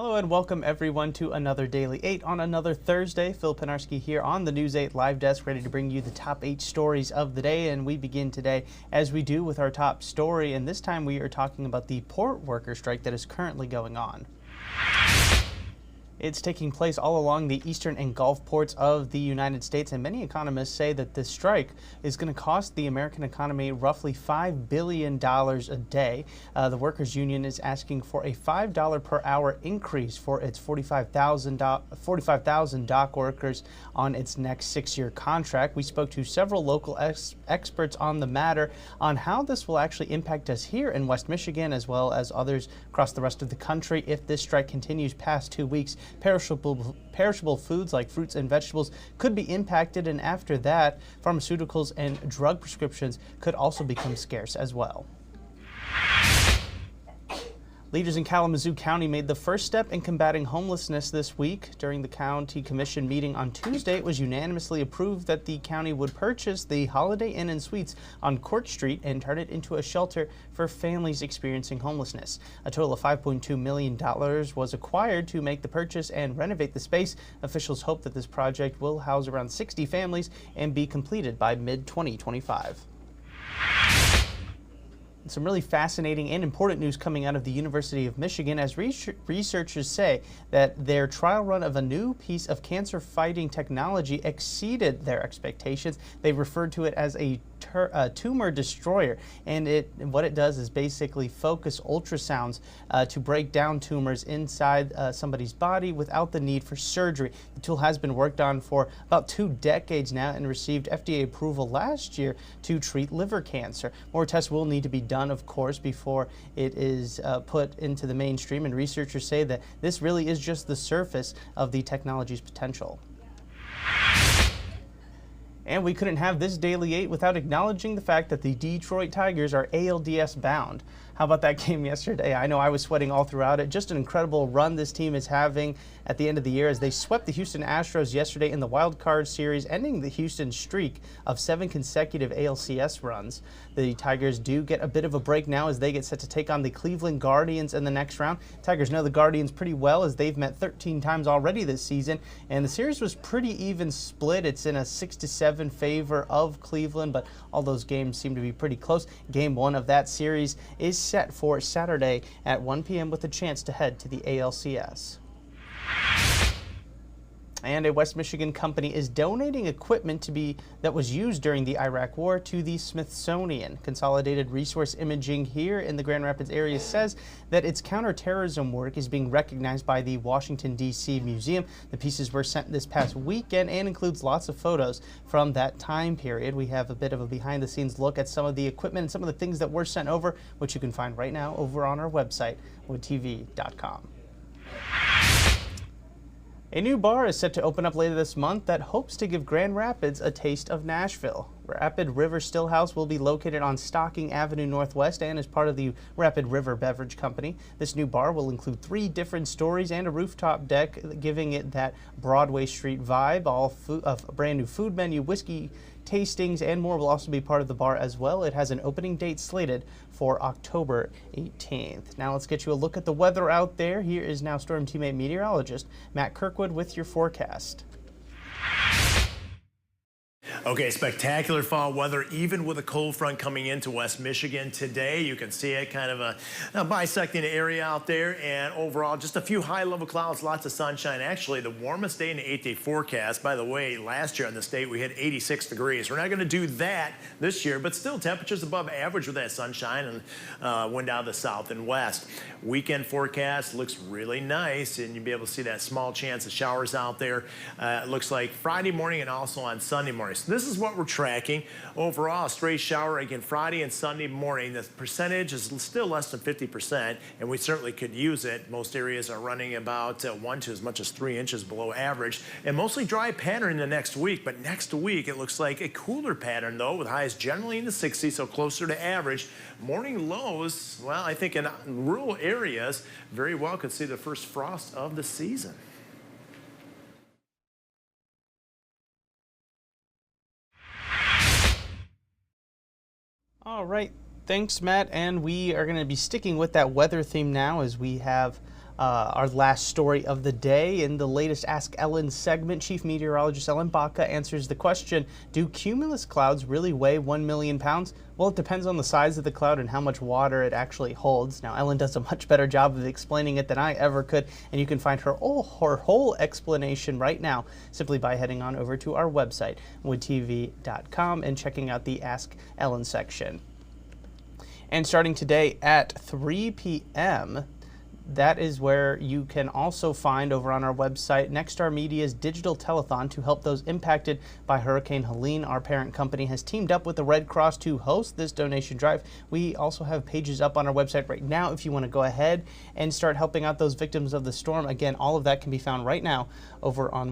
Hello and welcome everyone to another Daily 8 on another Thursday. Phil Penarski here on the News 8 Live Desk, ready to bring you the top 8 stories of the day. And we begin today, as we do, with our top story. And this time we are talking about the port worker strike that is currently going on. It's taking place all along the eastern and Gulf ports of the United States, and many economists say that this strike is going to cost the American economy roughly $5 billion a day. The workers' union is asking for a $5 per hour increase for its 45,000 dock workers on its next 6-year contract. We spoke to several local experts on the matter on how this will actually impact us here in West Michigan, as well as others across the rest of the country if this strike continues past 2 weeks. Perishable foods like fruits and vegetables could be impacted, and after that, pharmaceuticals and drug prescriptions could also become scarce as well. Leaders in Kalamazoo County made the first step in combating homelessness this week. During the county commission meeting on Tuesday, it was unanimously approved that the county would purchase the Holiday Inn and Suites on Court Street and turn it into a shelter for families experiencing homelessness. A total of $5.2 million was acquired to make the purchase and renovate the space. Officials hope that this project will house around 60 families and be completed by mid-2025. Some really fascinating and important news coming out of the University of Michigan as researchers say that their trial run of a new piece of cancer-fighting technology exceeded their expectations. They referred to it as a tumor destroyer, and what it does is basically focus ultrasounds to break down tumors inside somebody's body without the need for surgery. The tool has been worked on for about 2 decades now and received FDA approval last year to treat liver cancer. More tests will need to be done, of course, before it is put into the mainstream, and researchers say that this really is just the surface of the technology's potential. And we couldn't have this Daily 8 without acknowledging the fact that the Detroit Tigers are ALDS bound. How about that game yesterday? I know I was sweating all throughout it. Just an incredible run this team is having at the end of the year as they swept the Houston Astros yesterday in the wild card series, ending the Houston streak of 7 consecutive ALCS runs. The Tigers do get a bit of a break now as they get set to take on the Cleveland Guardians in the next round. Tigers know the Guardians pretty well as they've met 13 times already this season, and the series was pretty even split. It's in a 6-7 favor of Cleveland, but all those games seem to be pretty close. Game 1 of that series is set for Saturday at 1 p.m. with a chance to head to the ALCS. And a West Michigan company is donating equipment that was used during the Iraq War to the Smithsonian. Consolidated Resource Imaging here in the Grand Rapids area says that its counterterrorism work is being recognized by the Washington, D.C. Museum. The pieces were sent this past weekend and includes lots of photos from that time period. We have a bit of a behind-the-scenes look at some of the equipment and some of the things that were sent over, which you can find right now over on our website, woodtv.com. A new bar is set to open up later this month that hopes to give Grand Rapids a taste of Nashville. Rapid River Stillhouse will be located on Stocking Avenue Northwest and is part of the Rapid River Beverage Company. This new bar will include 3 different stories and a rooftop deck, giving it that Broadway Street vibe. A brand new food menu, whiskey tastings, and more will also be part of the bar as well. It has an opening date slated for October 18th. Now let's get you a look at the weather out there. Here is now Storm Teammate meteorologist Matt Kirkwood with your forecast. Okay, spectacular fall weather, even with a cold front coming into West Michigan today. You can see it, kind of a bisecting area out there, and overall just a few high-level clouds, lots of sunshine. Actually, the warmest day in the 8-day forecast. By the way, last year in the state we hit 86 degrees. We're not going to do that this year, but still temperatures above average with that sunshine and wind out of the south and west. Weekend forecast looks really nice, and you'll be able to see that small chance of showers out there. It looks like Friday morning and also on Sunday morning. So this is what we're tracking. Overall, a stray shower again Friday and Sunday morning. The percentage is still less than 50%, and we certainly could use it. Most areas are running about 1 to as much as 3 inches below average, and mostly dry pattern in the next week. But next week, it looks like a cooler pattern, though, with highs generally in the 60s, so closer to average. Morning lows, well, I think in rural areas, very well could see the first frost of the season. All right, thanks, Matt. And we are going to be sticking with that weather theme now as we have Our last story of the day in the latest Ask Ellen segment, Chief Meteorologist Ellen Baca answers the question, do cumulus clouds really weigh 1 million pounds? Well, it depends on the size of the cloud and how much water it actually holds. Now, Ellen does a much better job of explaining it than I ever could, and you can find her whole explanation right now simply by heading on over to our website, woodtv.com, and checking out the Ask Ellen section. And starting today at 3 p.m., that is where you can also find over on our website Nexstar Media's digital telethon to help those impacted by Hurricane Helene. Our parent company has teamed up with the Red Cross to host this donation drive. We also have pages up on our website right now if you want to go ahead and start helping out those victims of the storm. Again, all of that can be found right now over on